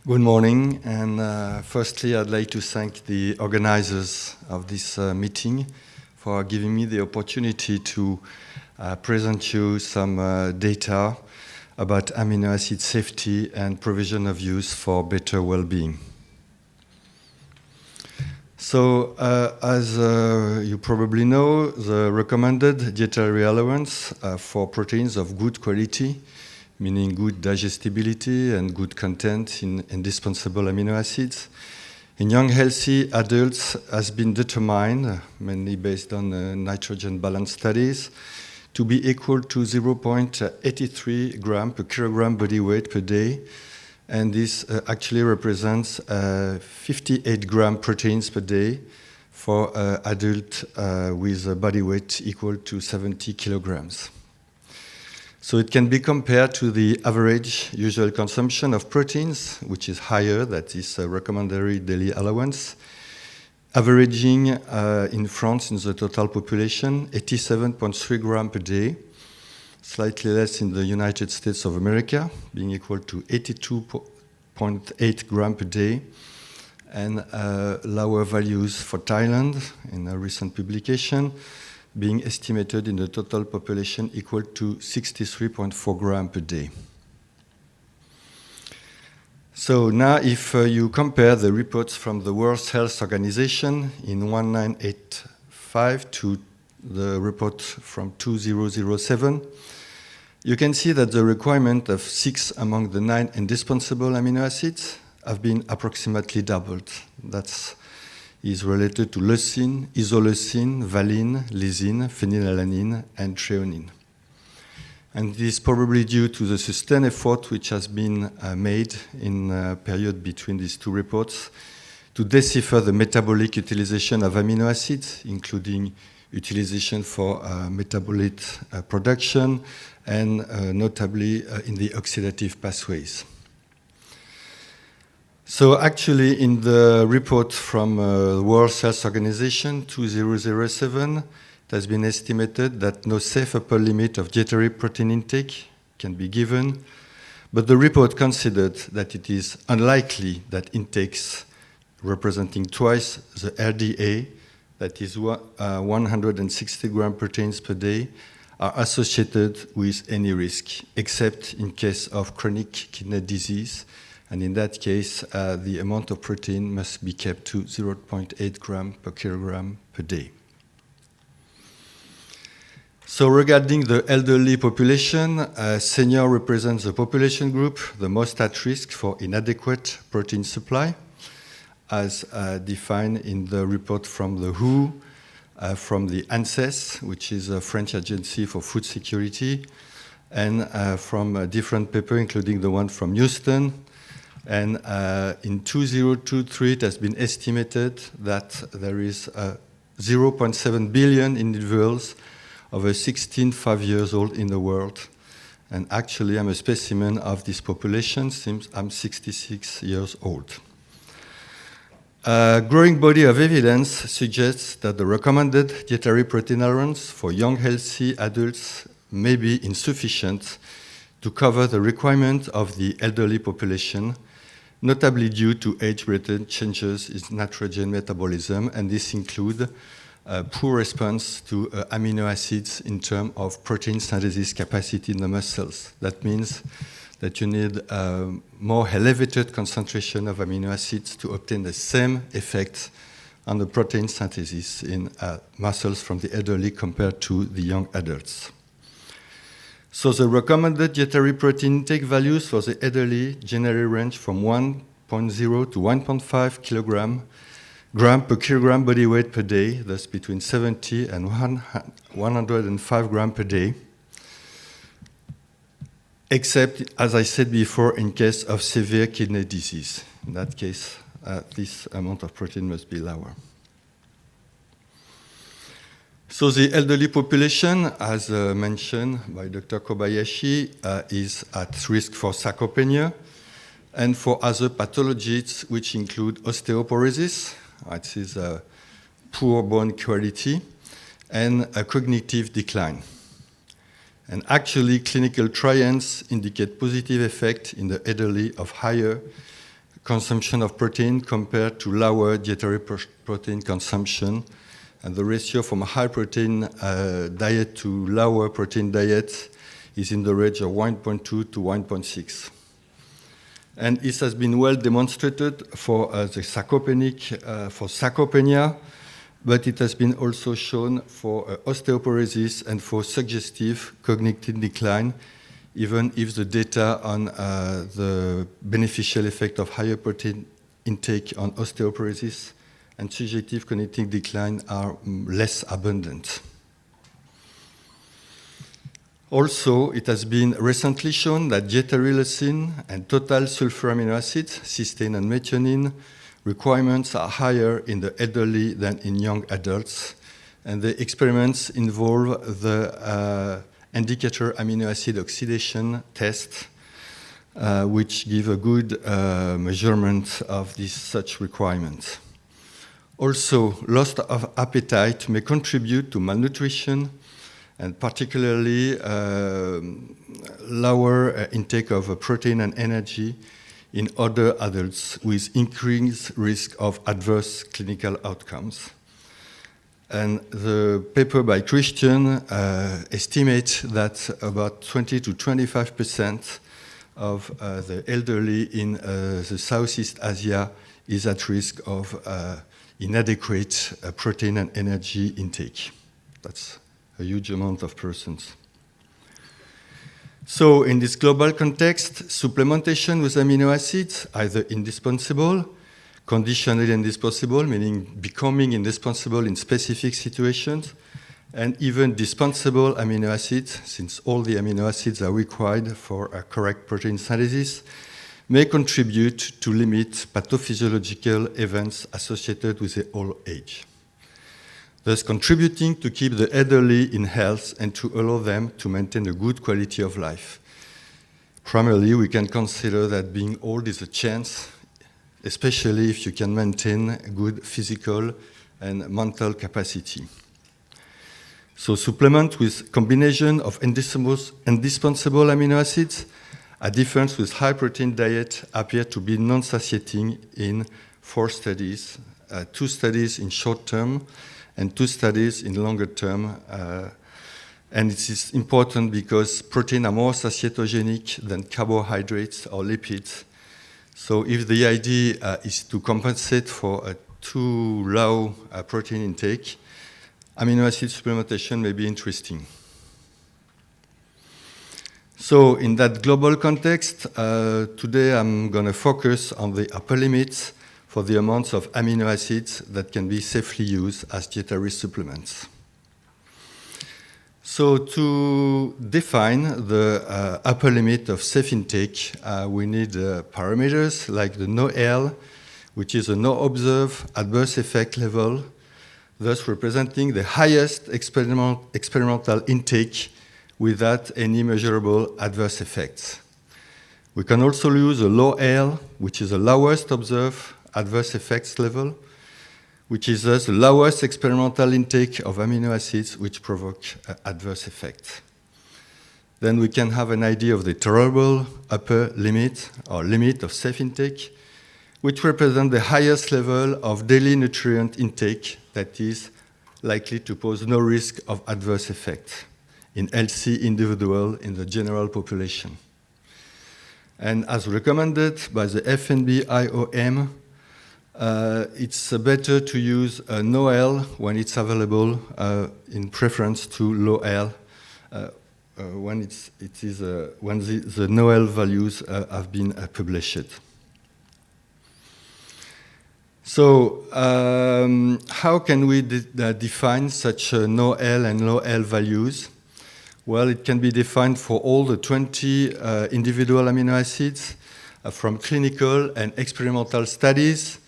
Good morning, and firstly I'd like to thank the organizers of this meeting for giving me the opportunity to present you some data about amino acid safety and provision of use for better well-being. So, as you probably know, the recommended dietary allowance for proteins of good quality, meaning good digestibility and good content in indispensable amino acids, in young healthy adults has been determined, mainly based on nitrogen balance studies, to be equal to 0.83 gram per kilogram body weight per day. And this actually represents 58 gram proteins per day for adult with a body weight equal to 70 kilograms. So it can be compared to the average usual consumption of proteins, which is higher, that is a recommended daily allowance, averaging in France in the total population 87.3 grams per day, slightly less in the United States of America, being equal to 82.8 grams per day, and lower values for Thailand in a recent publication, being estimated in the total population equal to 63.4 grams per day. So now if you compare the reports from the World Health Organization in 1985 to the report from 2007, you can see that the requirement of 6 among the 9 indispensable amino acids have been approximately doubled. That is related to leucine, isoleucine, valine, lysine, phenylalanine, and threonine. And this is probably due to the sustained effort which has been made in a period between these two reports to decipher the metabolic utilization of amino acids, including utilization for metabolite production and notably in the oxidative pathways. So actually, in the report from the World Health Organization 2007, it has been estimated that no safe upper limit of dietary protein intake can be given, but the report considered that it is unlikely that intakes representing twice the RDA, that is 160 grams proteins per day, are associated with any risk, except in case of chronic kidney disease. And in that case, the amount of protein must be kept to 0.8 gram per kilogram per day. So regarding the elderly population, senior represents the population group the most at risk for inadequate protein supply, as defined in the report from the WHO, from the ANSES, which is a French agency for food security, and from a different paper, including the one from Houston. And in 2023, it has been estimated that there is 0.7 billion individuals over 5 years old in the world. And actually, I'm a specimen of this population since I'm 66 years old. A growing body of evidence suggests that the recommended dietary protein allowance for young healthy adults may be insufficient to cover the requirement of the elderly population, notably due to age-related changes in nitrogen metabolism, and this include poor response to amino acids in terms of protein synthesis capacity in the muscles. That means that you need more elevated concentration of amino acids to obtain the same effect on the protein synthesis in muscles from the elderly compared to the young adults. So the recommended dietary protein intake values for the elderly generally range from 1.0 to 1.5 gram per kilogram body weight per day, thus between 70 and 105 grams per day, except, as I said before, in case of severe kidney disease. In that case, this amount of protein must be lower. So the elderly population, as mentioned by Dr. Kobayashi, is at risk for sarcopenia and for other pathologies which include osteoporosis, which is a poor bone quality, and a cognitive decline. And actually, clinical trials indicate positive effect in the elderly of higher consumption of protein compared to lower dietary protein consumption. And the ratio from a high protein diet to lower protein diet is in the range of 1.2 to 1.6. And this has been well demonstrated for the for sarcopenia, but it has been also shown for osteoporosis and for suggestive cognitive decline, even if the data on the beneficial effect of higher protein intake on osteoporosis and suggestive cognitive decline are less abundant. Also, it has been recently shown that dietary leucine and total sulfur amino acids, cysteine and methionine, requirements are higher in the elderly than in young adults, and the experiments involve the indicator amino acid oxidation test, which give a good measurement of these such requirements. Also, loss of appetite may contribute to malnutrition, and particularly lower intake of protein and energy in older adults with increased risk of adverse clinical outcomes. And the paper by Christian estimates that about 20 to 25% of the elderly in the Southeast Asia is at risk of inadequate protein and energy intake. That's a huge amount of persons. So in this global context, supplementation with amino acids, either indispensable, conditionally indispensable, meaning becoming indispensable in specific situations, and even dispensable amino acids, since all the amino acids are required for a correct protein synthesis, may contribute to limit pathophysiological events associated with the old age, thus contributing to keep the elderly in health and to allow them to maintain a good quality of life. Primarily, we can consider that being old is a chance, especially if you can maintain good physical and mental capacity. So supplement with combination of indispensable amino acids, a difference with high protein diet appear to be non-satiating in 4 studies, 2 studies in short term and 2 studies in longer term. And it is important because protein are more satiatogenic than carbohydrates or lipids. So if the idea is to compensate for a too low protein intake, amino acid supplementation may be interesting. So in that global context, today I'm going to focus on the upper limits for the amounts of amino acids that can be safely used as dietary supplements. So to define the upper limit of safe intake, we need parameters like the NOEL, which is a no observed adverse effect level, thus representing the highest experimental intake without any measurable adverse effects. We can also use a low L, which is the lowest observed adverse effects level, which is thus the lowest experimental intake of amino acids which provoke adverse effects. Then we can have an idea of the tolerable upper limit or limit of safe intake, which represents the highest level of daily nutrient intake that is likely to pose no risk of adverse effects in healthy individuals in the general population. And as recommended by the FNB IOM, it's better to use a NOEL when it's available in preference to low L when the NOEL values have been published. So how can we define such NOEL and low L values? Well, it can be defined for all the 20 individual amino acids from clinical and experimental studies.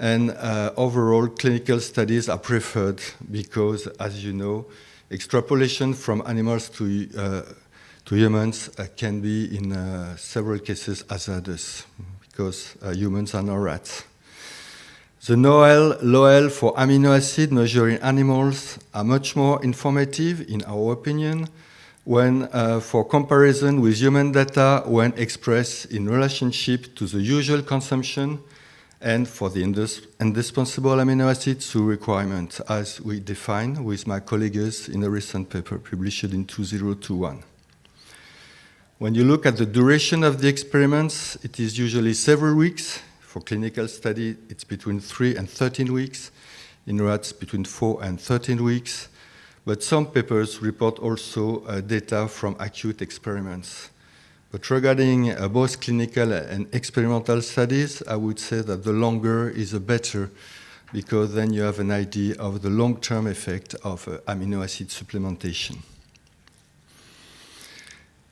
And overall, clinical studies are preferred because, as you know, extrapolation from animals to humans can be, in several cases, hazardous because humans are not rats. The NOEL, low-L for amino acid measured in animals are much more informative, in our opinion, when, for comparison with human data when expressed in relationship to the usual consumption and for the indispensable amino acids to requirement, as we define with my colleagues in a recent paper published in 2021. When you look at the duration of the experiments, it is usually several weeks. For clinical study, it's between 3 and 13 weeks. In rats, between 4 and 13 weeks. But some papers report also data from acute experiments. But regarding both clinical and experimental studies, I would say that the longer is the better, because then you have an idea of the long-term effect of amino acid supplementation.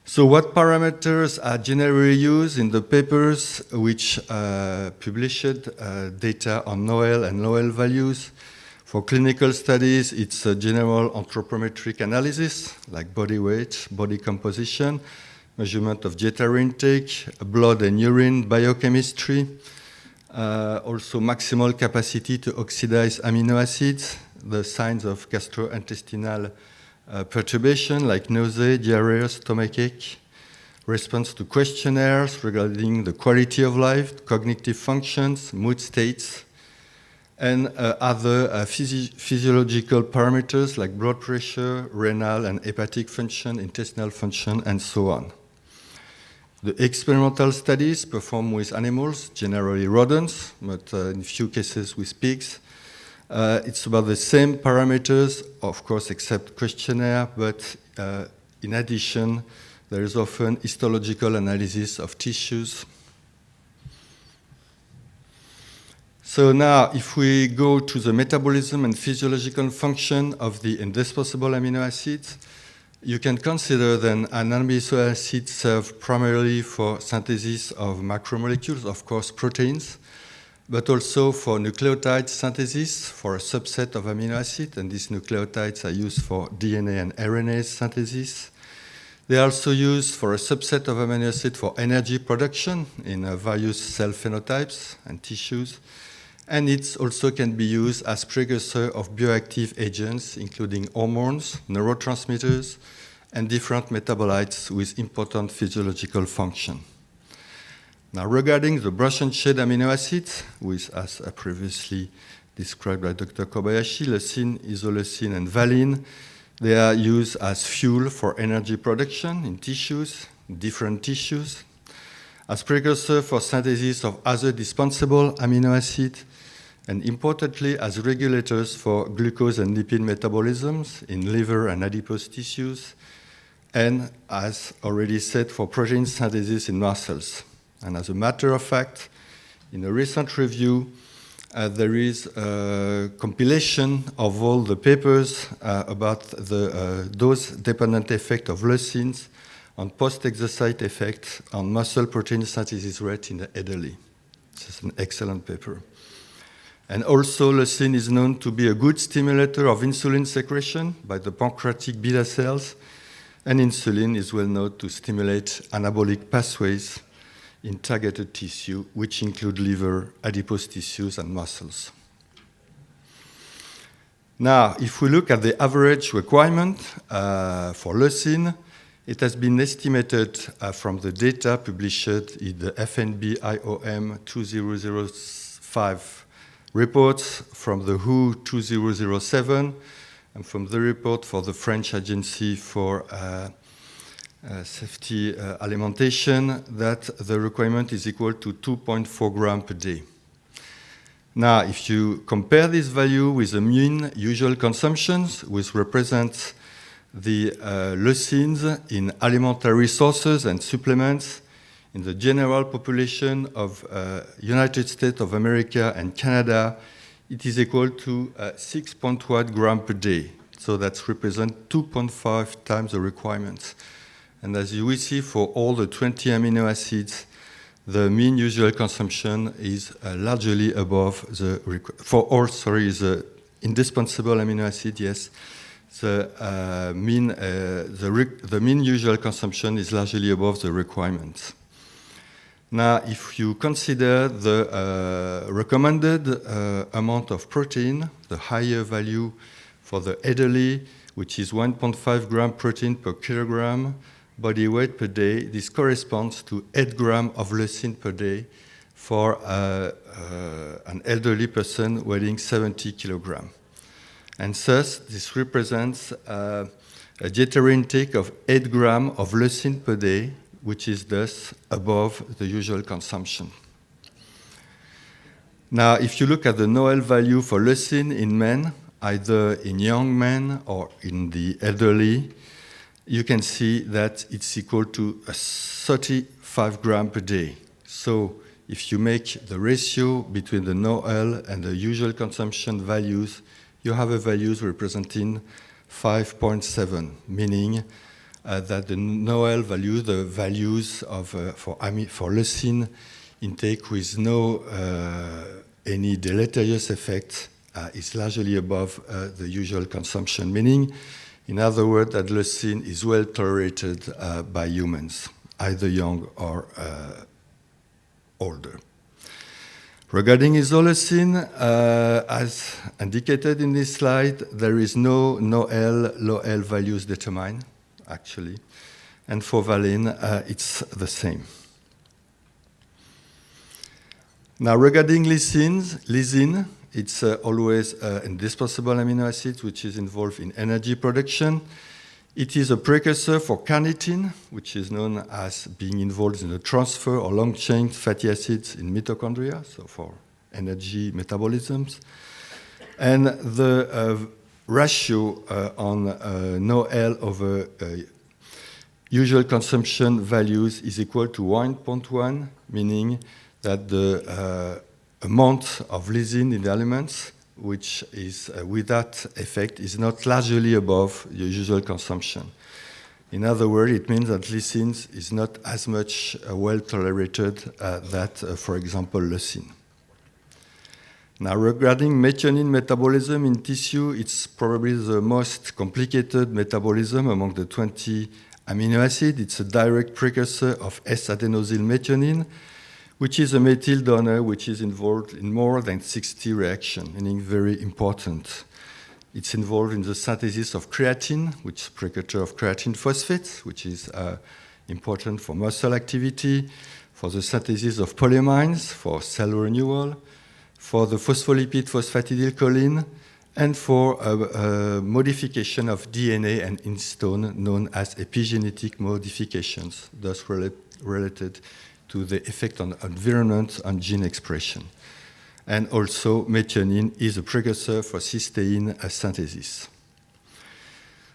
So what parameters are generally used in the papers which published data on NOEL and NOEL values? For clinical studies, it's a general anthropometric analysis, like body weight, body composition, measurement of dietary intake, blood and urine biochemistry, also maximal capacity to oxidize amino acids, the signs of gastrointestinal perturbation like nausea, diarrhea, stomachache, response to questionnaires regarding the quality of life, cognitive functions, mood states, and other physiological parameters like blood pressure, renal and hepatic function, intestinal function, and so on. The experimental studies performed with animals, generally rodents, but in few cases with pigs. It's about the same parameters, of course, except questionnaire, but in addition, there is often histological analysis of tissues. So now, if we go to the metabolism and physiological function of the indispensable amino acids, you can consider then an amino acid served primarily for synthesis of macromolecules, of course proteins, but also for nucleotide synthesis for a subset of amino acids, and these nucleotides are used for DNA and RNA synthesis. They are also used for a subset of amino acids for energy production in various cell phenotypes and tissues. And it also can be used as precursor of bioactive agents, including hormones, neurotransmitters, and different metabolites with important physiological function. Now, regarding the brush and shade amino acids, which, as previously described by Dr. Kobayashi, leucine, isoleucine, and valine, they are used as fuel for energy production in tissues, different tissues, as precursor for synthesis of other dispensable amino acids, and importantly as regulators for glucose and lipid metabolisms in liver and adipose tissues, and as already said, for protein synthesis in muscles. And as a matter of fact, in a recent review, there is a compilation of all the papers about the dose-dependent effect of leucines on post-exercise effect on muscle protein synthesis rate in the elderly. This is an excellent paper. And also, leucine is known to be a good stimulator of insulin secretion by the pancreatic beta cells, and insulin is well known to stimulate anabolic pathways in targeted tissue, which include liver, adipose tissues, and muscles. Now, if we look at the average requirement for leucine, it has been estimated from the data published in the FNB IOM 2005 reports, from the WHO 2007, and from the report for the French Agency for Safety Alimentation, that the requirement is equal to 2.4 grams per day. Now, if you compare this value with the mean usual consumptions, which represents the leucines in alimentary sources and supplements in the general population of United States of America and Canada, it is equal to 6.1 grams per day. So that represents 2.5 times the requirements. And as you will see, for all the 20 amino acids, the mean usual consumption is largely above the the indispensable amino acid, yes. The mean usual consumption is largely above the requirements. Now, if you consider the recommended amount of protein, the higher value for the elderly which is 1.5 gram protein per kilogram body weight per day. This corresponds to 8 grams of leucine per day for an elderly person weighing 70 kilograms. And thus, this represents a dietary intake of 8 grams of leucine per day, which is thus above the usual consumption. Now, if you look at the NOEL value for leucine in men, either in young men or in the elderly, you can see that it's equal to 35 grams per day. So if you make the ratio between the NOEL and the usual consumption values, you have a values representing 5.7, meaning that the NOEL value, the values of, for leucine intake with no any deleterious effect is largely above the usual consumption, meaning, in other words, that leucine is well tolerated by humans, either young or older. Regarding isoleucine, as indicated in this slide, there is no NOEL, low-L values determined, actually. And for valine, it's the same. Now, regarding lysine, it's always an indispensable amino acid which is involved in energy production. It is a precursor for carnitine, which is known as being involved in the transfer of long-chain fatty acids in mitochondria, so for energy metabolisms. And the ratio on NOEL over usual consumption values is equal to 1.1, meaning that the amount of lysine in the elements, which is with that effect, is not largely above the usual consumption. In other words, it means that lysine is not as much well tolerated that, for example, leucine. Now, regarding methionine metabolism in tissue, it's probably the most complicated metabolism among the 20 amino acids. It's a direct precursor of S-adenosyl methionine, which is a methyl donor which is involved in more than 60 reactions, meaning very important. It's involved in the synthesis of creatine, which is a precursor of creatine phosphate, which is important for muscle activity, for the synthesis of polyamines, for cell renewal, for the phospholipid phosphatidylcholine, and for modification of DNA and histone known as epigenetic modifications, thus related to the effect on environment and gene expression. And also, methionine is a precursor for cysteine synthesis.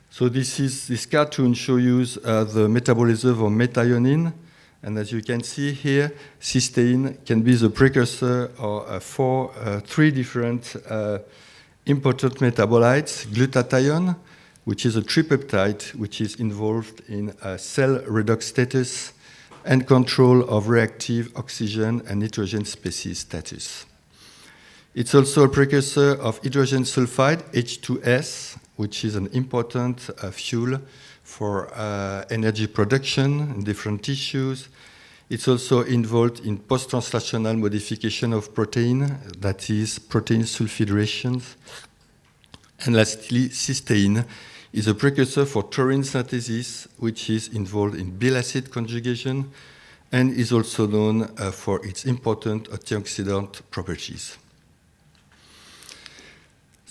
So this cartoon shows you the metabolism of methionine. And as you can see here, cysteine can be the precursor for three different important metabolites: glutathione, which is a tripeptide which is involved in cell redox status and control of reactive oxygen and nitrogen species status. It's also a precursor of hydrogen sulfide, H2S, which is an important fuel for energy production in different tissues. It's also involved in post-translational modification of protein, that is, protein sulfhydrations. And lastly, cysteine is a precursor for taurine synthesis, which is involved in bile acid conjugation and is also known for its important antioxidant properties.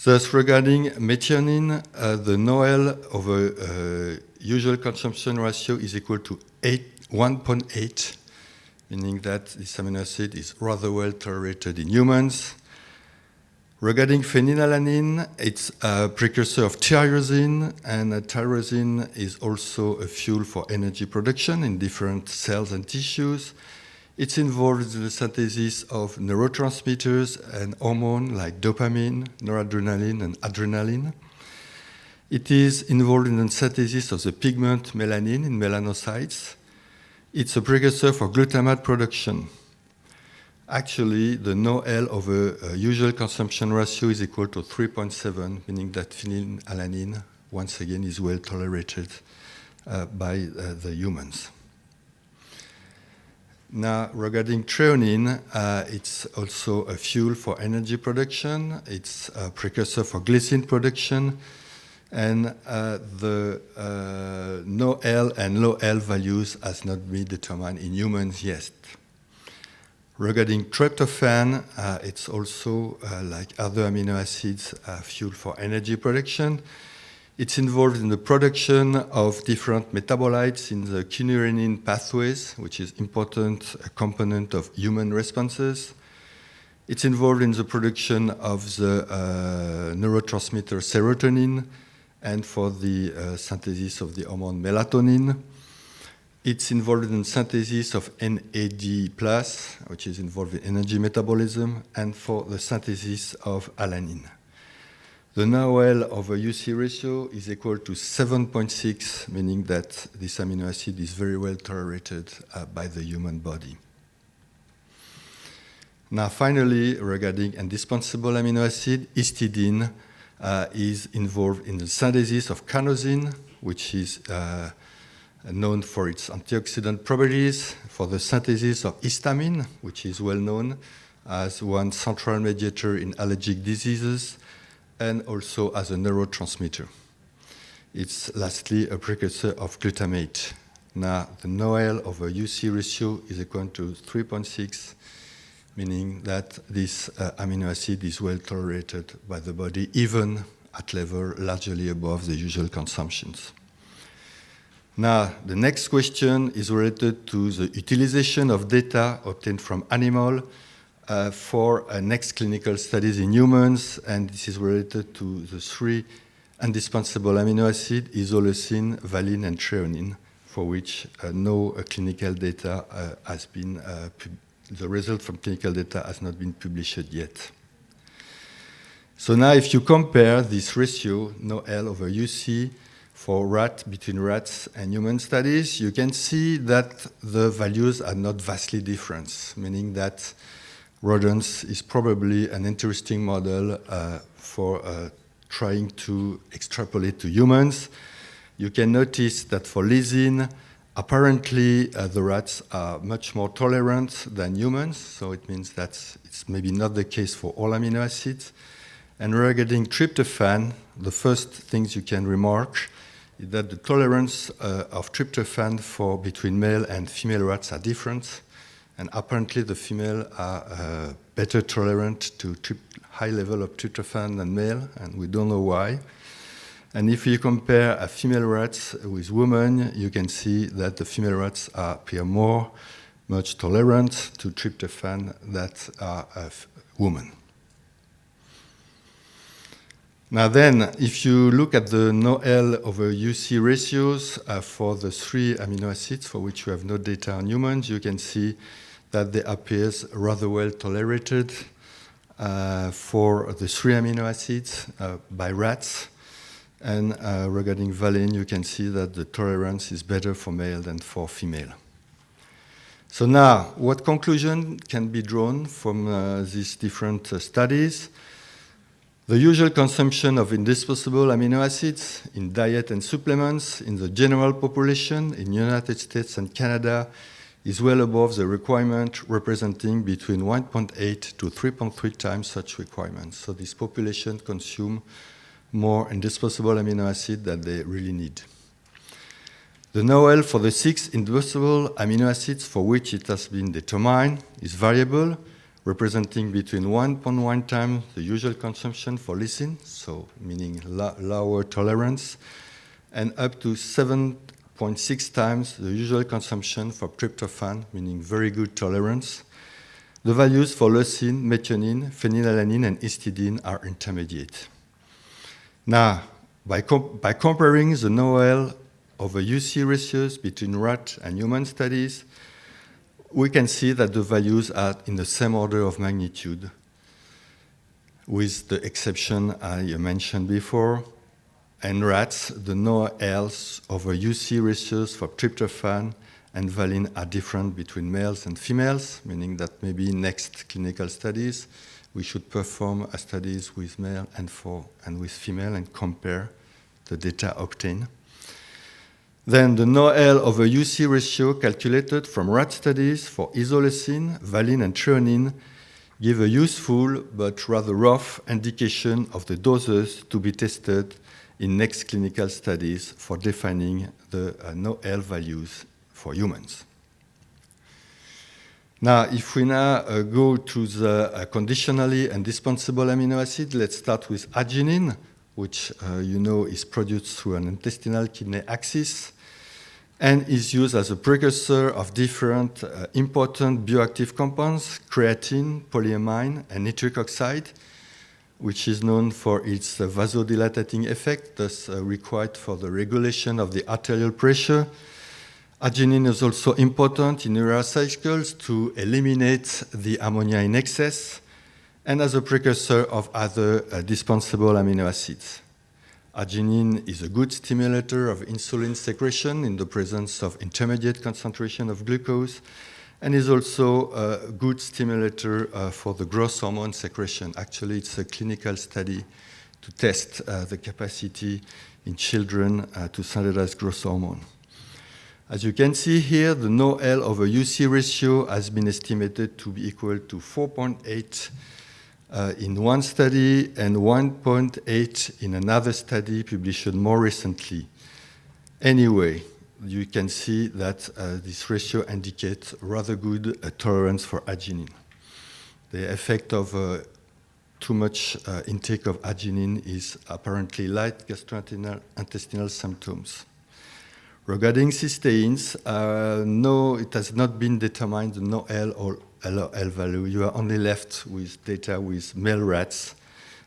Thus, regarding methionine, the NOEL over usual consumption ratio is equal to 1.8, meaning that this amino acid is rather well tolerated in humans. Regarding phenylalanine, it's a precursor of tyrosine, and tyrosine is also a fuel for energy production in different cells and tissues. It's involved in the synthesis of neurotransmitters and hormones like dopamine, noradrenaline, and adrenaline. It is involved in the synthesis of the pigment melanin in melanocytes. It's a precursor for glutamate production. Actually, the NOEL over usual consumption ratio is equal to 3.7, meaning that phenylalanine, once again, is well tolerated by the humans. Now, regarding threonine, it's also a fuel for energy production. It's a precursor for glycine production. and the no L and low L values has not been determined in humans yet. Regarding tryptophan, it's also, like other amino acids, fuel for energy production. It's involved in the production of different metabolites in the kynurenine pathways, which is important component of human responses. It's involved in the production of the neurotransmitter serotonin and for the synthesis of the hormone melatonin. It's involved in synthesis of NAD+, which is involved in energy metabolism, and for the synthesis of alanine. The NOEL over UC ratio is equal to 7.6, meaning that this amino acid is very well tolerated by the human body. Now, finally, regarding indispensable amino acid, histidine is involved in the synthesis of carnosine, which is known for its antioxidant properties, for the synthesis of histamine, which is well known as one central mediator in allergic diseases, and also as a neurotransmitter. It's lastly a precursor of glutamate. Now, the NOEL over UC ratio is equal to 3.6, meaning that this amino acid is well tolerated by the body, even at level largely above the usual consumptions. Now, the next question is related to the utilization of data obtained from animal for next clinical studies in humans, and this is related to the three indispensable amino acids, isoleucine, valine, and threonine, for which no clinical data has been, the result from clinical data has not been published yet. So now if you compare this ratio, NOEL over UC, for between rats and human studies, you can see that the values are not vastly different, meaning that rodents is probably an interesting model for trying to extrapolate to humans. You can notice that for lysine, apparently the rats are much more tolerant than humans, so it means that it's maybe not the case for all amino acids. And regarding tryptophan, the first things you can remark is that the tolerance of tryptophan for between male and female rats are different. And apparently the female are better tolerant to high level of tryptophan than male, and we don't know why. And if you compare female rats with women, you can see that the female rats appear much tolerant to tryptophan than women. Now then, if you look at the NOEL over UC ratios for the three amino acids for which you have no data on humans, you can see that they appear rather well tolerated for the three amino acids by rats. And regarding valine, you can see that the tolerance is better for male than for female. So now, what conclusion can be drawn from these different studies? The usual consumption of indispensable amino acids in diet and supplements in the general population in the United States and Canada is well above the requirement, representing between 1.8 to 3.3 times such requirements. So this population consumes more indispensable amino acids than they really need. The NOEL for the 6 indispensable amino acids for which it has been determined is variable, representing between 1.1 times the usual consumption for lysine, so meaning lower tolerance, and up to 7.6 times the usual consumption for tryptophan, meaning very good tolerance. The values for leucine, methionine, phenylalanine, and histidine are intermediate. Now, by comparing the NOEL over UC ratios between rat and human studies, we can see that the values are in the same order of magnitude, with the exception I mentioned before. In rats, the NOELs over UC ratios for tryptophan and valine are different between males and females, meaning that maybe next clinical studies we should perform studies with male and with female and compare the data obtained. Then the NOEL over UC ratio calculated from rat studies for isoleucine, valine, and threonine give a useful but rather rough indication of the doses to be tested in next clinical studies for defining the NOEL values for humans. Now, if we now go to the conditionally indispensable amino acid, let's start with arginine, which you know is produced through an intestinal kidney axis and is used as a precursor of different important bioactive compounds, creatine, polyamine, and nitric oxide, which is known for its vasodilating effect, thus required for the regulation of the arterial pressure. Arginine is also important in urea cycles to eliminate the ammonia in excess and as a precursor of other dispensable amino acids. Arginine is a good stimulator of insulin secretion in the presence of intermediate concentration of glucose and is also a good stimulator for the growth hormone secretion. Actually, it's a clinical study to test the capacity in children to synthesize growth hormone. As you can see here, the NOEL over UC ratio has been estimated to be equal to 4.8 in one study and 1.8 in another study published more recently. Anyway, you can see that this ratio indicates rather good tolerance for arginine. The effect of too much intake of arginine is apparently light gastrointestinal symptoms. Regarding cysteines, no, it has not been determined the NOEL or LOL value. You are only left with data with male rats,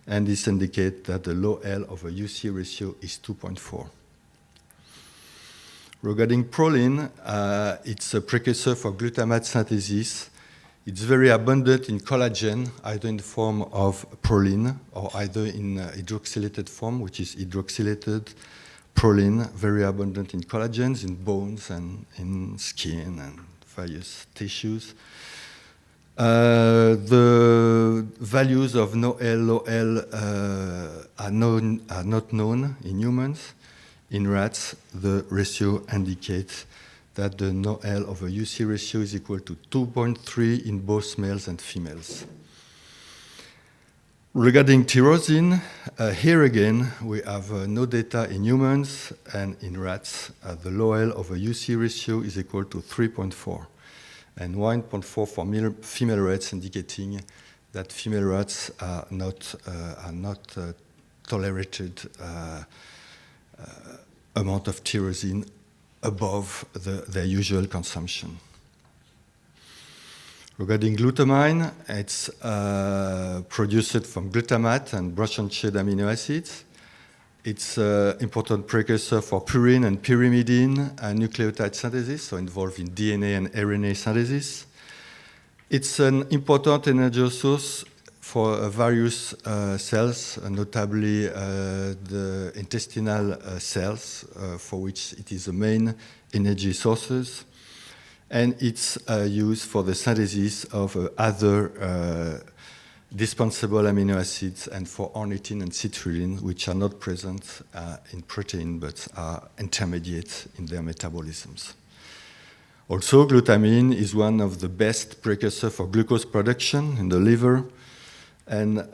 and this indicates that the low L over UC ratio is 2.4. Regarding proline, it's a precursor for glutamate synthesis. It's very abundant in collagen, either in the form of proline or either in hydroxylated form, which is hydroxylated proline, very abundant in collagens, in bones and in skin and various tissues. The values of NOEL, LOL are not known in humans. In rats, the ratio indicates that the NOEL over UC ratio is equal to 2.3 in both males and females. Regarding tyrosine, here again, we have no data in humans, and in rats, the LOL over UC ratio is equal to 3.4, and 1.4 for female rats, indicating that female rats are not tolerated amount of tyrosine above their usual consumption. Regarding glutamine, it's produced from glutamate and branch-and-chain amino acids. It's an important precursor for purine and pyrimidine nucleotide synthesis, so involved in DNA and RNA synthesis. It's an important energy source for various cells, notably the intestinal cells, for which it is the main energy sources. And it's used for the synthesis of other dispensable amino acids and for ornithine and citrulline, which are not present in protein but are intermediate in their metabolisms. Also, glutamine is one of the best precursors for glucose production in the liver. And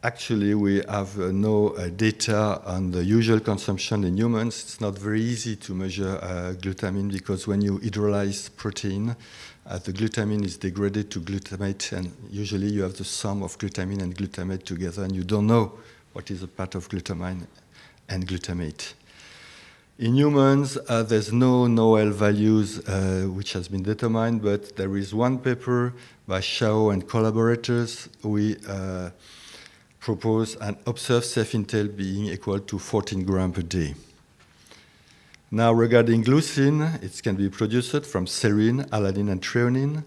actually, we have no data on the usual consumption in humans. It's not very easy to measure glutamine because when you hydrolyze protein, the glutamine is degraded to glutamate, and usually you have the sum of glutamine and glutamate together, and you don't know what is a part of glutamine and glutamate. In humans, there's no NOEL values which has been determined, but there is one paper by Shao and collaborators. We propose an observed safe intake being equal to 14 grams per day. Now, regarding glucine, it can be produced from serine, alanine, and threonine.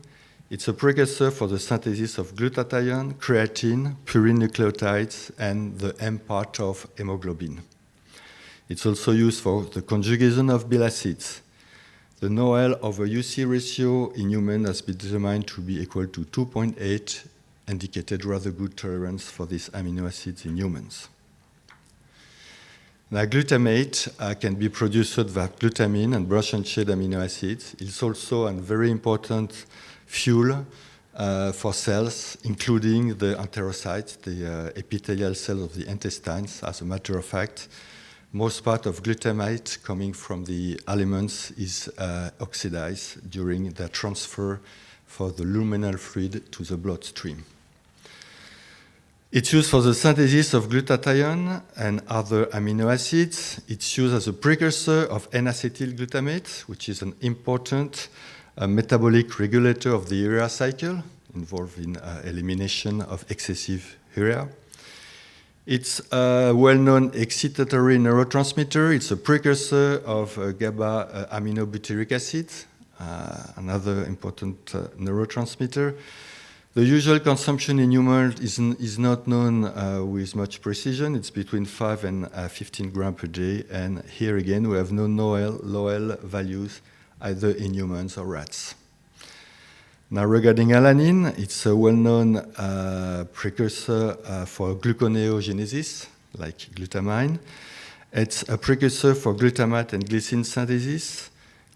It's a precursor for the synthesis of glutathione, creatine, purine nucleotides, and the M part of hemoglobin. It's also used for the conjugation of bile acids. The NOEL over UC ratio in humans has been determined to be equal to 2.8, indicated rather good tolerance for these amino acids in humans. Now, glutamate can be produced via glutamine and branch-and-chain amino acids. It's also a very important fuel for cells, including the enterocytes, the epithelial cells of the intestines. As a matter of fact, most part of glutamate coming from the aliments is oxidized during the transfer for the luminal fluid to the bloodstream. It's used for the synthesis of glutathione and other amino acids. It's used as a precursor of N-acetyl glutamate, which is an important metabolic regulator of the urea cycle, involved in elimination of excessive urea. It's a well-known excitatory neurotransmitter. It's a precursor of GABA aminobutyric acid, another important neurotransmitter. The usual consumption in humans is not known with much precision. It's between 5 and 15 grams per day. And here again, we have no LOL values either in humans or rats. Now, regarding alanine, it's a well-known precursor for gluconeogenesis, like glutamine. It's a precursor for glutamate and glycine synthesis.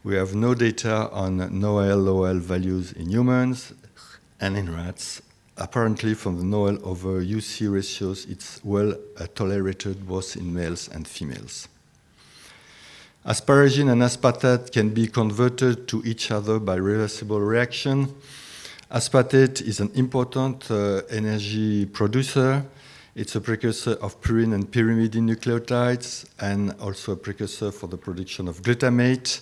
We have no data on NOEL-LOL values in humans and in rats. Apparently, from the NOEL over UC ratios, it's well tolerated both in males and females. Asparagine and aspartate can be converted to each other by reversible reaction. Aspartate is an important energy producer. It's a precursor of purine and pyrimidine nucleotides and also a precursor for the production of glutamate.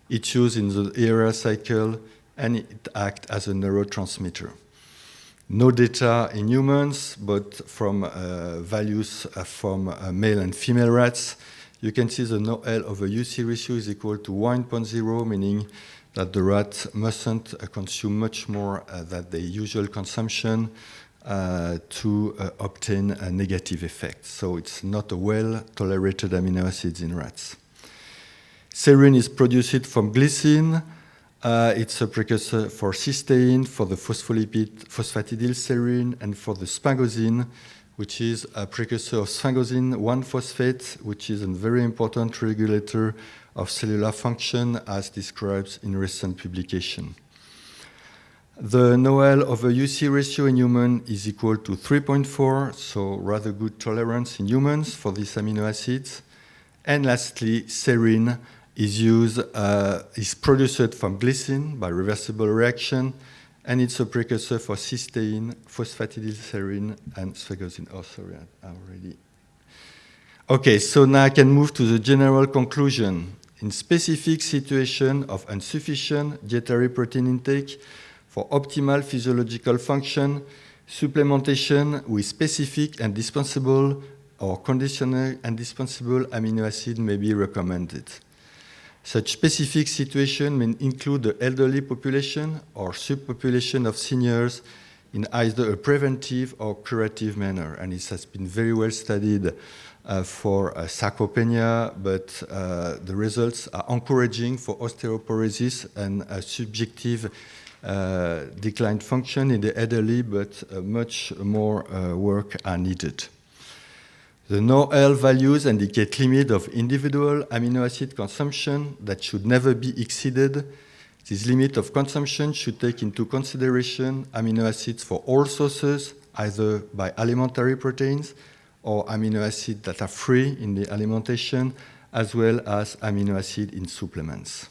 It's used in the urea cycle and it acts as a neurotransmitter. No data in humans, but from values from male and female rats, you can see the NOEL over UC ratio is equal to 1.0, meaning that the rat mustn't consume much more than the usual consumption to obtain a negative effect. So it's not a well-tolerated amino acid in rats. Serine is produced from glycine. It's a precursor for cysteine, for the phospholipid phosphatidylserine, and for the sphingosine, which is a precursor of sphingosine 1-phosphate, which is a very important regulator of cellular function, as described in recent publication. The NOEL over UC ratio in human is equal to 3.4, so rather good tolerance in humans for these amino acids. And lastly, serine is produced from glycine by reversible reaction, and it's a precursor for cysteine, phosphatidylserine, and sphingosine. Oh, sorry, already. Okay, so now I can move to the general conclusion. In specific situation of insufficient dietary protein intake for optimal physiological function, supplementation with specific and dispensable or conditional and dispensable amino acid may be recommended. Such specific situation may include the elderly population or subpopulation of seniors in either a preventive or curative manner. And it has been very well studied for sarcopenia, but the results are encouraging for osteoporosis and subjective declined function in the elderly, but much more work are needed. The NOEL values indicate limit of individual amino acid consumption that should never be exceeded. This limit of consumption should take into consideration amino acids for all sources, either by alimentary proteins or amino acids that are free in the alimentation, as well as amino acids in supplements.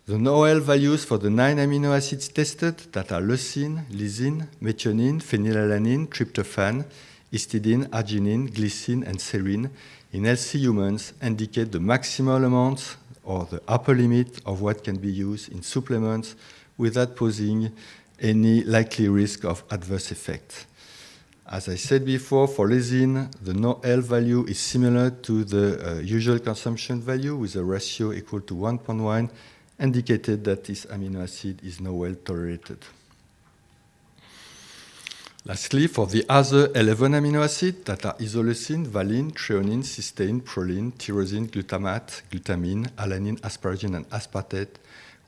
The NOEL values for the 9 amino acids tested, that are leucine, lysine, methionine, phenylalanine, tryptophan, histidine, arginine, glycine, and serine in healthy humans indicate the maximal amount or the upper limit of what can be used in supplements without posing any likely risk of adverse effect. As I said before, for lysine, the NOEL value is similar to the usual consumption value with a ratio equal to 1.1, indicated that this amino acid is not well tolerated. Lastly, for the other 11 amino acids that are isoleucine, valine, threonine, cysteine, proline, tyrosine, glutamate, glutamine, alanine, asparagine, and aspartate,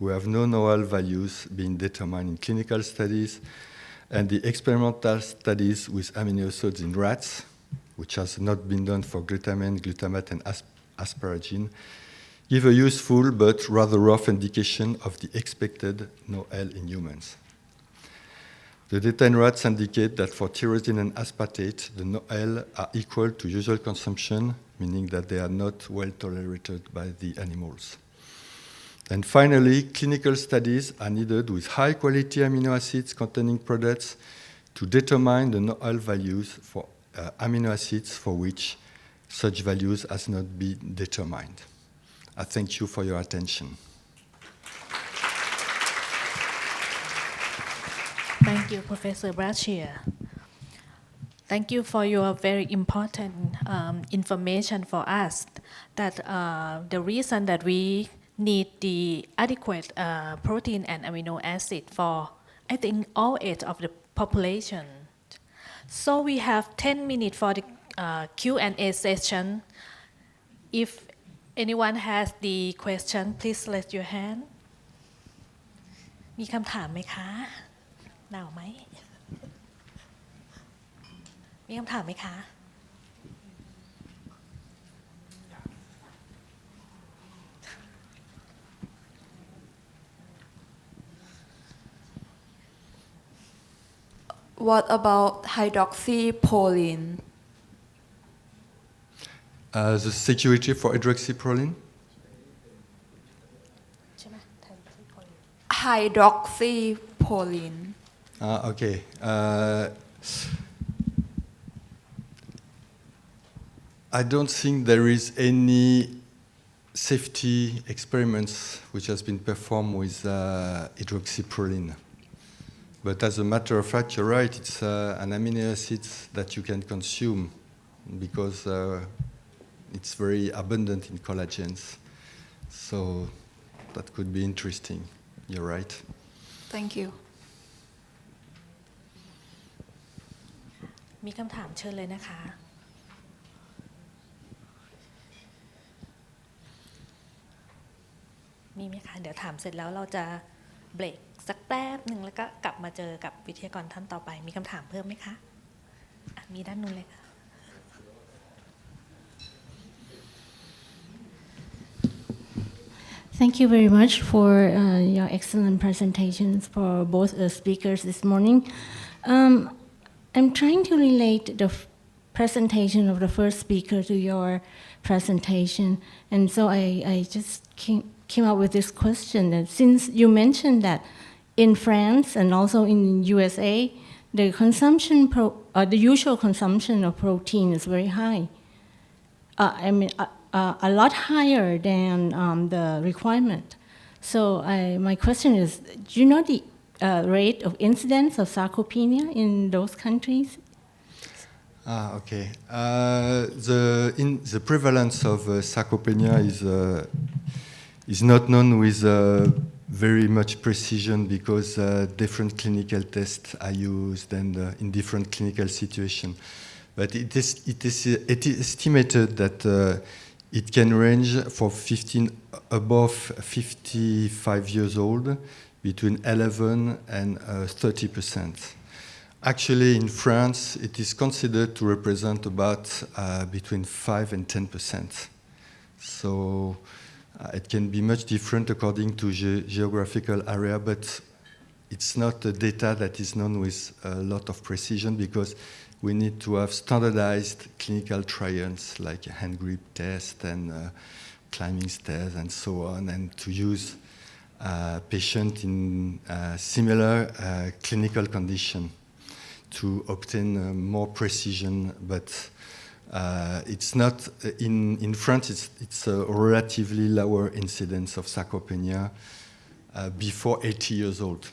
we have no NOEL values being determined in clinical studies, and the experimental studies with amino acids in rats, which has not been done for glutamine, glutamate, and asparagine, give a useful but rather rough indication of the expected NOEL in humans. The data in rats indicate that for tyrosine and aspartate, the NOEL are equal to usual consumption meaning that they are not well tolerated by the animals. And finally, clinical studies are needed with high-quality amino acids containing products to determine the novel values for amino acids for which such values has not been determined. I thank you for your attention. Thank you, Professor Blachier. Thank you for your very important information for us. That the reason that we need the adequate protein and amino acid for, I think, all age of the population. So we have 10 minutes for the Q&A session. If anyone has the question, please raise your hand. มีคำถามไหมคะ หนาวไหม มีคำถามไหมคะ What about hydroxyproline? The security for hydroxyproline? ใช่ไหม Hydroxyproline. Okay. I don't think there is any safety experiments which has been performed with hydroxyproline. But as a matter of fact, you're right, it's an amino acid that you can consume because it's very abundant in collagens. So that could be interesting. You're right. Thank you. มีคำถามเชิญเลยนะคะ มีไหมคะ เดี๋ยวถามเสร็จแล้วเราจะเบรกสักแป๊บหนึ่งแล้วก็กลับมาเจอกับวิทยากรท่านต่อไป มีคำถามเพิ่มไหมคะ มีด้านนู้นเลยค่ะ Thank you very much for your excellent presentations for both speakers this morning. I'm trying to relate the presentation of the first speaker to your presentation, and so I just came up with this question that since you mentioned that in France and also in USA, the usual consumption of protein is very high. A lot higher than the requirement. So my question is, do you know the rate of incidence of sarcopenia in those countries? Okay. The prevalence of sarcopenia is not known with very much precision because different clinical tests are used and in different clinical situations. But it is estimated that it can range for above 55 years old between 11 and 30%. Actually, in France, it is considered to represent about between 5 and 10%. So it can be much different according to geographical area, but it's not a data that is known with a lot of precision because we need to have standardized clinical trials like a hand grip test and climbing stairs and so on, and to use patients in similar clinical condition to obtain more precision. But it's not in France. It's a relatively lower incidence of sarcopenia before 80 years old.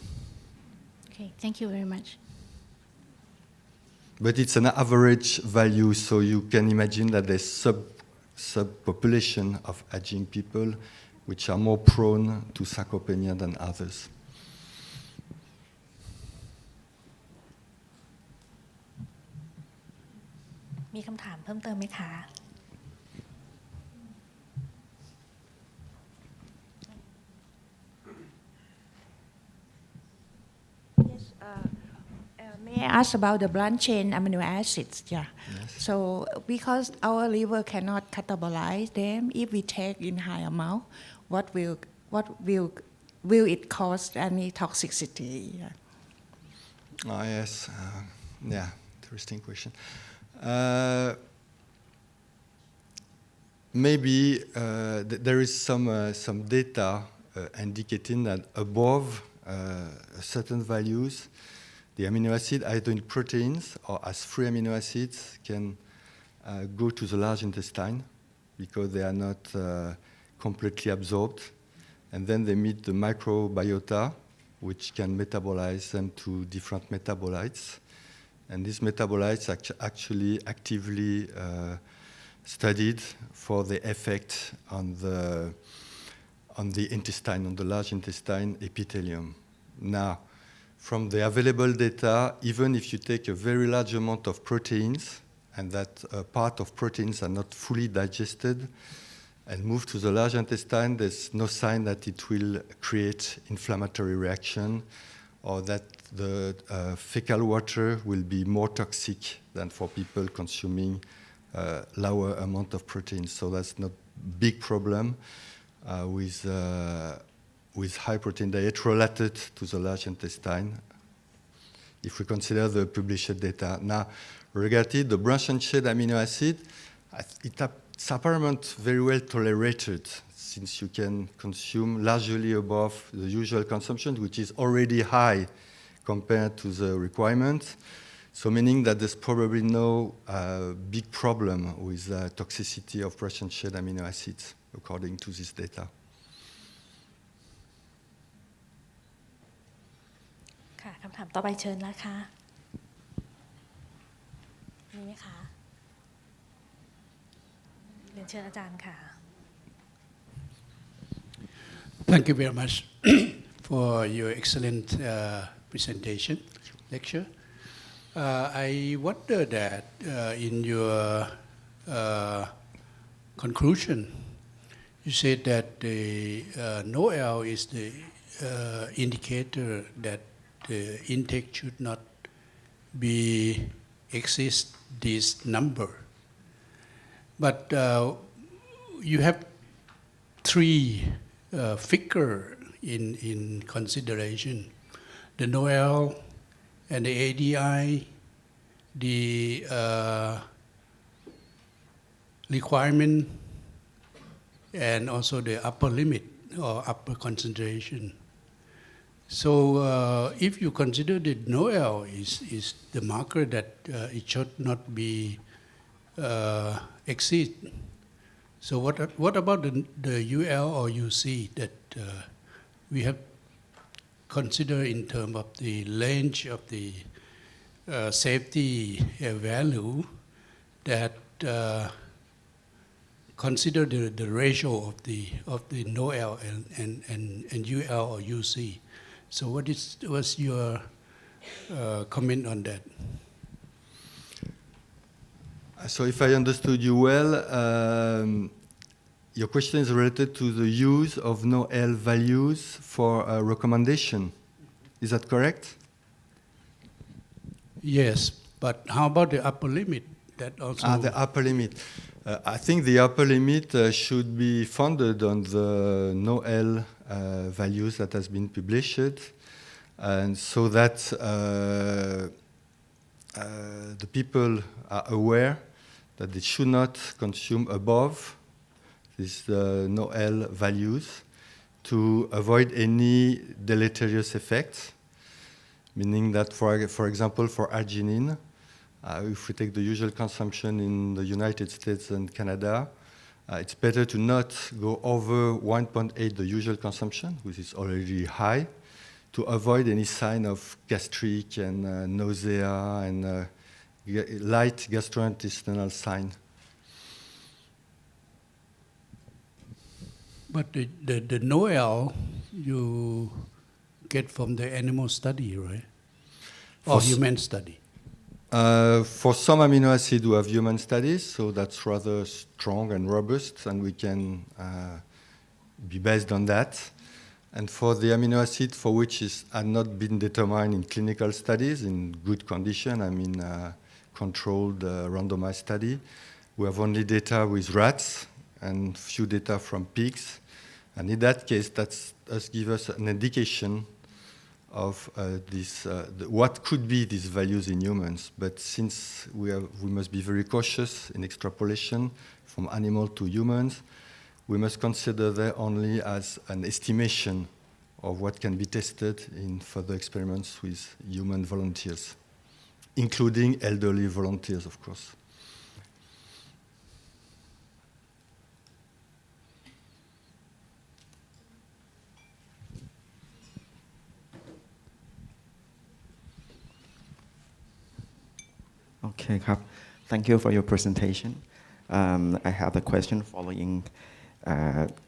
Okay, thank you very much. But it's an average value, so you can imagine that there's subpopulation of aging people which are more prone to sarcopenia than others. มีคำถามเพิ่มเติมไหมคะ May I ask about the branched chain amino acids? Yeah. Yes. So because our liver cannot catabolize them, if we take in high amount, what will it cause any toxicity? Yeah. Oh, yes. Yeah, interesting question. maybe there is some data indicating that above certain values, the amino acid, either in proteins or as free amino acids, can go to the large intestine because they are not completely absorbed. And then they meet the microbiota, which can metabolize them to different metabolites. And these metabolites are actually actively studied for the effect on the intestine, on the large intestine epithelium. Now, from the available data, even if you take a very large amount of proteins, and that part of proteins are not fully digested and move to the large intestine, there's no sign that it will create inflammatory reaction or that the fecal water will be more toxic than for people consuming lower amount of proteins. So that's not big problem with high protein diet related to the large intestine, if we consider the published data. Now, regarding the branch-and-chain amino acid, it's apparently very well tolerated, since you can consume largely above the usual consumption, which is already high compared to the requirement. So meaning that there's probably no big problem with toxicity of branch-and-chain amino acids, according to this data. ค่ะคำถามต่อไปเชิญนะคะมีไหมคะเรียนเชิญอาจารย์ค่ะ Thank you very much for your excellent presentation, lecture. I wonder that in your conclusion, you said that the NOEL is the indicator that the intake should not be exist this number. But you have three figure in consideration: the NOEL and the ADI, the requirement, and also the upper limit or upper concentration. So if you consider that NOEL is the marker that it should not be exceed. So what about the UL or UC that we have consider in terms of the range of the safety value that consider the ratio of the NOEL and UL or UC. So what's your comment on that? So if I understood you well, your question is related to the use of NOEL values for a recommendation. Is that correct? Yes, but how about the upper limit? That also. The upper limit. I think the upper limit should be founded on the NOEL values that has been published, and so that the people are aware that they should not consume above these NOEL values to avoid any deleterious effects, meaning that, for example, for arginine, if we take the usual consumption in the United States and Canada, it's better to not go over 1.8, the usual consumption, which is already high, to avoid any sign of gastric and nausea and light gastrointestinal sign. But the NOEL you get from the animal study, right? Or human study? For some amino acids, we have human studies, so that's rather strong and robust, and we can be based on that. And for the amino acid for which had not been determined in clinical studies in good condition, I mean controlled randomized study, we have only data with rats and few data from pigs. And in that case, that does give us an indication of what could be these values in humans. But since we must be very cautious in extrapolation from animal to humans, we must consider that only as an estimation of what can be tested in further experiments with human volunteers, including elderly volunteers, of course. Okay, Kap. Thank you for your presentation. I have a question following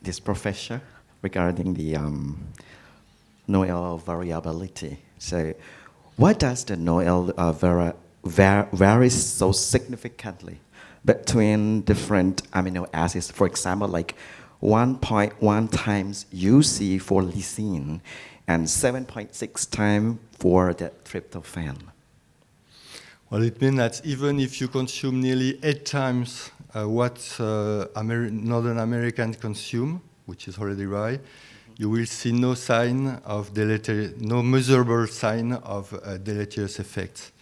this professor regarding the Noel variability. So, why does the Noel vary so significantly between different amino acids? For example, like 1.1 times UC for lysine and 7.6 times for the tryptophan. Well, it means that even if you consume nearly 8 times what Northern Americans consume, which is already right, you will see no sign of no measurable sign of deleterious effects.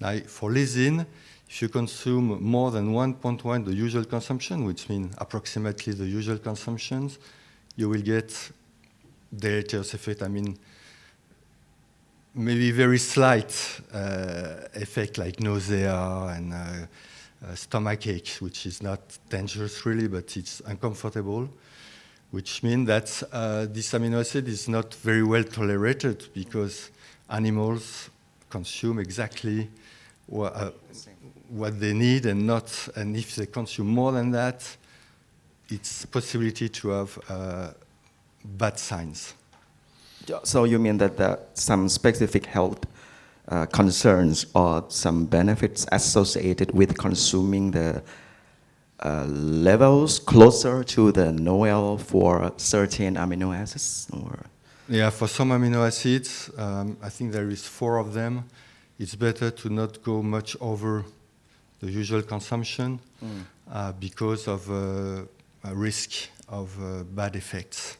Now, for lysine, if you consume more than 1.1, the usual consumption, which means approximately the usual consumptions, you will get deleterious effect. I mean, maybe very slight effect like nausea and stomach ache, which is not dangerous really, but it's uncomfortable, which means that this amino acid is not very well tolerated because animals consume exactly what they need and if they consume more than that, it's possibility to have bad signs. So you mean that some specific health concerns or some benefits associated with consuming the levels closer to the NOEL for certain amino acids? Or? Yeah, for some amino acids, I think there is 4 of them. It's better to not go much over the usual consumption because of a risk of bad effects.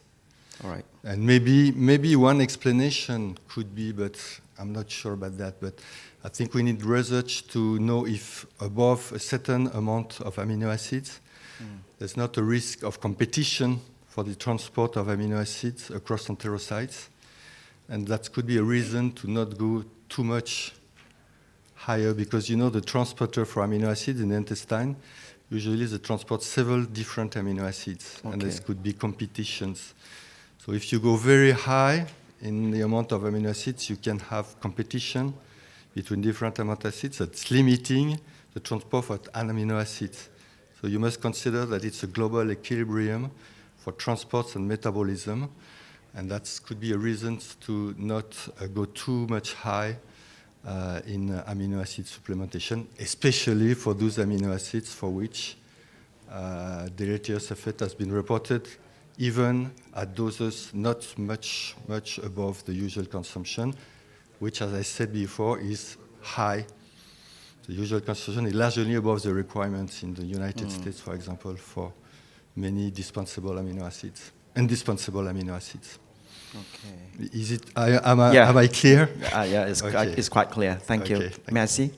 All right. And maybe one explanation could be, but I'm not sure about that, but I think we need research to know if above a certain amount of amino acids, there's not a risk of competition for the transport of amino acids across enterocytes. And that could be a reason to not go too much higher, because the transporter for amino acids in the intestine, usually they transport several different amino acids, and there could be competitions. So if you go very high in the amount of amino acids, you can have competition between different amino acids that's limiting the transport of an amino acid. So you must consider that it's a global equilibrium for transports and metabolism, and that could be a reason to not go too much high in amino acid supplementation, especially for those amino acids for which deleterious effect has been reported, even at doses not much above the usual consumption, which, as I said before, is high. The usual consumption is largely above the requirements in the United States, for example, for many indispensable amino acids. Okay. Is it? Am I clear? Yeah, it's quite clear. Thank you. Okay, Merci.